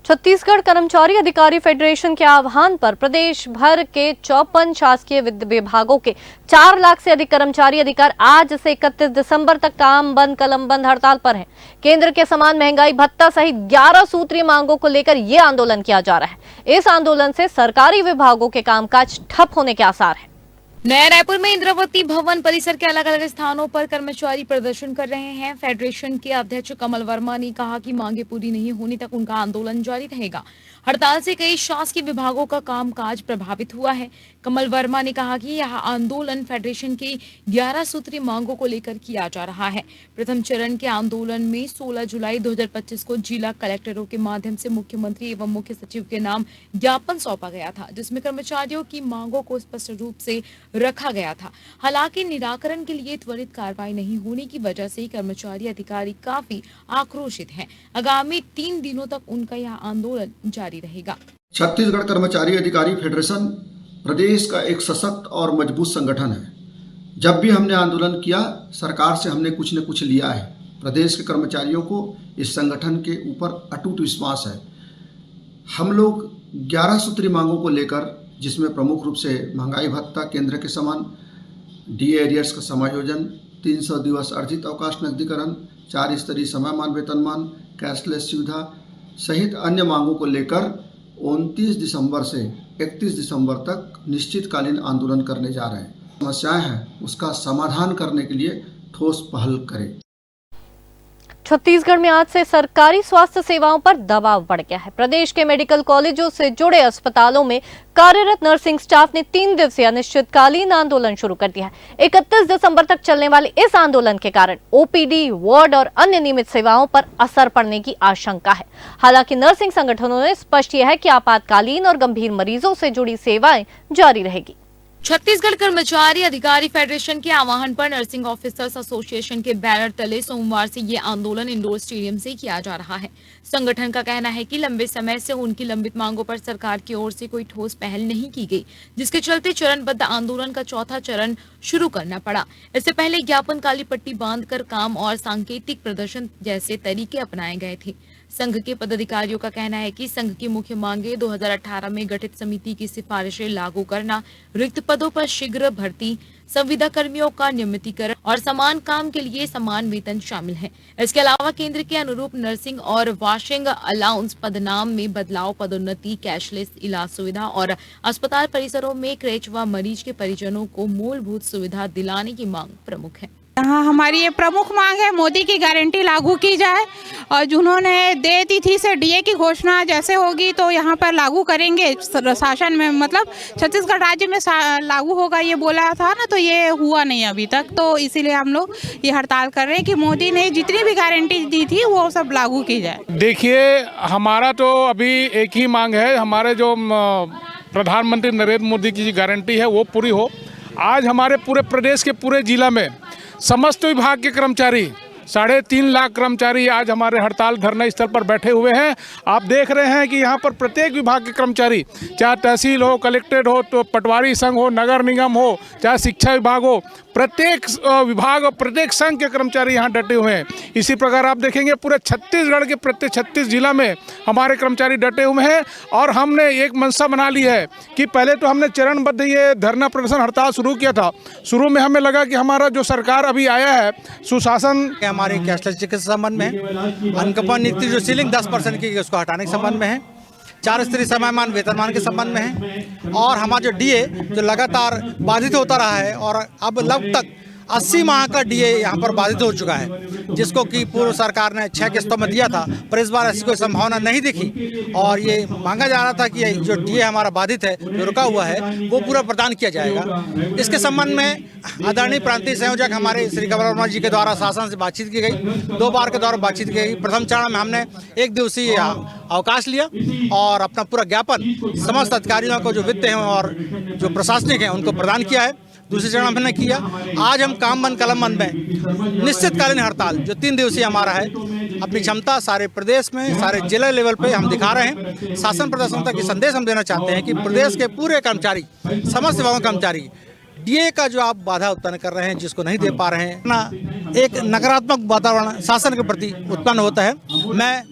छत्तीसगढ़ कर्मचारी अधिकारी फेडरेशन के आह्वान पर प्रदेश भर के 54 शासकीय विभागों के 4 लाख से अधिक कर्मचारी अधिकारी आज से 31 दिसंबर तक काम बंद कलम बंद हड़ताल पर हैं। केंद्र के समान महंगाई भत्ता सहित 11 सूत्रीय मांगों को लेकर ये आंदोलन किया जा रहा है। इस आंदोलन से सरकारी विभागों के कामकाज ठप होने के आसार हैं। नया रायपुर में इंद्रावती भवन परिसर के अलग अलग स्थानों पर कर्मचारी प्रदर्शन कर रहे हैं। फेडरेशन के अध्यक्ष कमल वर्मा ने कहा कि मांगे पूरी नहीं होने तक उनका आंदोलन जारी रहेगा। हड़ताल से कई शासकीय विभागों का कामकाज प्रभावित हुआ है। कमल वर्मा ने कहा कि यह आंदोलन फेडरेशन की 11 सूत्रीय मांगों को लेकर किया जा रहा है। प्रथम चरण के आंदोलन में 16 जुलाई 2025 को जिला कलेक्टरों के माध्यम से मुख्यमंत्री एवं मुख्य सचिव के नाम ज्ञापन सौंपा गया था, जिसमें कर्मचारियों की मांगों को स्पष्ट रूप से रखा गया था। हालांकि निराकरण के लिए त्वरित कार्रवाई नहीं होने की वजह से कर्मचारी अधिकारी काफी आक्रोशित हैं। आगामी 3 दिनों तक उनका यह आंदोलन जारी रहेगा। छत्तीसगढ़ कर्मचारी अधिकारी फेडरेशन प्रदेश का एक सशक्त और मजबूत संगठन है। जब भी हमने आंदोलन किया, सरकार से हमने कुछ न कुछ लिया है। प्रदेश के कर्मचारियों को इस संगठन के ऊपर अटूट विश्वास है। हम लोग 11 सूत्रीय मांगों को लेकर, जिसमें प्रमुख रूप से महंगाई भत्ता, केंद्र के समान, डीए एरियर्स का समायोजन, 300 दिवस अर्जित अवकाश नकदीकरण, 4 स्तरीय समयमान वेतनमान, कैशलेस सुविधा सहित अन्य मांगों को लेकर 29 दिसंबर से 31 दिसंबर तक निश्चितकालीन आंदोलन करने जा रहे हैं। समस्याएं हैं, उसका समाधान करने के लिए ठोस पहल करें। छत्तीसगढ़ में आज से सरकारी स्वास्थ्य सेवाओं पर दबाव बढ़ गया है। प्रदेश के मेडिकल कॉलेजों से जुड़े अस्पतालों में कार्यरत नर्सिंग स्टाफ ने 3 दिवसीय अनिश्चितकालीन आंदोलन शुरू कर दिया है। 31 दिसंबर तक चलने वाले इस आंदोलन के कारण ओपीडी, वार्ड और अन्य नियमित सेवाओं पर असर पड़ने की आशंका है। हालांकि नर्सिंग संगठनों ने स्पष्ट किया है कि आपातकालीन और गंभीर मरीजों से जुड़ी सेवाएं जारी रहेगी। छत्तीसगढ़ कर्मचारी अधिकारी फेडरेशन के आह्वान पर नर्सिंग ऑफिसर्स एसोसिएशन के बैनर तले सोमवार से ये आंदोलन इंडोर स्टेडियम से किया जा रहा है। संगठन का कहना है कि लंबे समय से उनकी लंबित मांगों पर सरकार की ओर से कोई ठोस पहल नहीं की गई, जिसके चलते चरणबद्ध आंदोलन का चौथा चरण शुरू करना पड़ा। इससे पहले ज्ञापन काली पट्टी बांधकर काम और सांकेतिक प्रदर्शन जैसे तरीके अपनाए गए थे। संघ के पदाधिकारियों का कहना है कि संघ की मुख्य मांगे 2018 में गठित समिति की सिफारिशें लागू करना, रिक्त पदों पर शीघ्र भर्ती, संविदा कर्मियों का नियमितीकरण और समान काम के लिए समान वेतन शामिल है। इसके अलावा केंद्र के अनुरूप नर्सिंग और वाशिंग अलाउंस, पदनाम में बदलाव, पदोन्नति, कैशलेस इलाज सुविधा और अस्पताल परिसरों में क्रेच व मरीज के परिजनों को मूलभूत सुविधा दिलाने की मांग प्रमुख है। हाँ, हमारी ये प्रमुख मांग है, मोदी की गारंटी लागू की जाए और जिन्होंने दे दी थी से डीए की घोषणा जैसे होगी तो यहाँ पर लागू करेंगे शासन में, मतलब छत्तीसगढ़ राज्य में लागू होगा ये बोला था ना, तो ये हुआ नहीं अभी तक। तो इसीलिए हम लोग ये हड़ताल कर रहे हैं कि मोदी ने जितनी भी गारंटी दी थी वो सब लागू की जाए। देखिए, हमारा तो अभी एक ही मांग है, हमारे जो प्रधानमंत्री नरेंद्र मोदी की गारंटी है वो पूरी हो। आज हमारे पूरे प्रदेश के पूरे जिला में समस्त विभाग के कर्मचारी 3.5 लाख कर्मचारी आज हमारे हड़ताल धरना स्थल पर बैठे हुए हैं। आप देख रहे हैं कि यहाँ पर प्रत्येक विभाग के कर्मचारी, चाहे तहसील हो, कलेक्ट्रेट हो, तो पटवारी संघ हो, नगर निगम हो, चाहे शिक्षा विभाग हो, प्रत्येक विभाग और प्रत्येक संघ के कर्मचारी यहाँ डटे हुए हैं। इसी प्रकार आप देखेंगे पूरे छत्तीसगढ़ के प्रत्येक 36 जिला में हमारे कर्मचारी डटे हुए हैं। और हमने एक मंशा बना ली है कि पहले तो हमने चरणबद्ध ये धरना प्रदर्शन हड़ताल शुरू किया था। शुरू में हमें लगा कि हमारा जो सरकार अभी आया है सुशासन, हमारे कैशलेस चिकित्सा संबंध में है, अनकपन नीति जो सीलिंग 10% की उसको हटाने के संबंध में है, 4 स्तरीय समयमान वेतनमान के संबंध में है, और हमारा जो डीए जो लगातार बाधित होता रहा है और अब लगभग 80 माह का डीए यहाँ पर बाधित हो चुका है, जिसको कि पूर्व सरकार ने 6 किस्तों में दिया था, पर इस बार ऐसी कोई संभावना नहीं दिखी। और ये मांगा जा रहा था कि जो डीए हमारा बाधित है, जो रुका हुआ है, वो पूरा प्रदान किया जाएगा। इसके संबंध में आदरणीय प्रांतीय संयोजक हमारे श्री कमल वर्मा जी के द्वारा शासन से बातचीत की गई। 2 बार के द्वारा बातचीत की गई। प्रथम चरण में हमने 1 दिवसीय अवकाश लिया और अपना पूरा ज्ञापन समस्त अधिकारियों को जो वित्त हैं और जो प्रशासनिक हैं उनको प्रदान किया है। दूसरे चरण हमने किया। आज हम काम बंद कलम बंद में निश्चितकालीन हड़ताल जो 3 दिवसीय हमारा है, अपनी क्षमता सारे प्रदेश में, सारे जिला लेवल पे हम दिखा रहे हैं। शासन प्रशासन तक ये संदेश हम देना चाहते हैं कि प्रदेश के पूरे कर्मचारी, समस्त विभागों के कर्मचारी डीए का जो आप बाधा उत्पन्न कर रहे हैं, जिसको नहीं दे पा रहे हैं ना, एक नकारात्मक वातावरण शासन के प्रति उत्पन्न होता है। मैं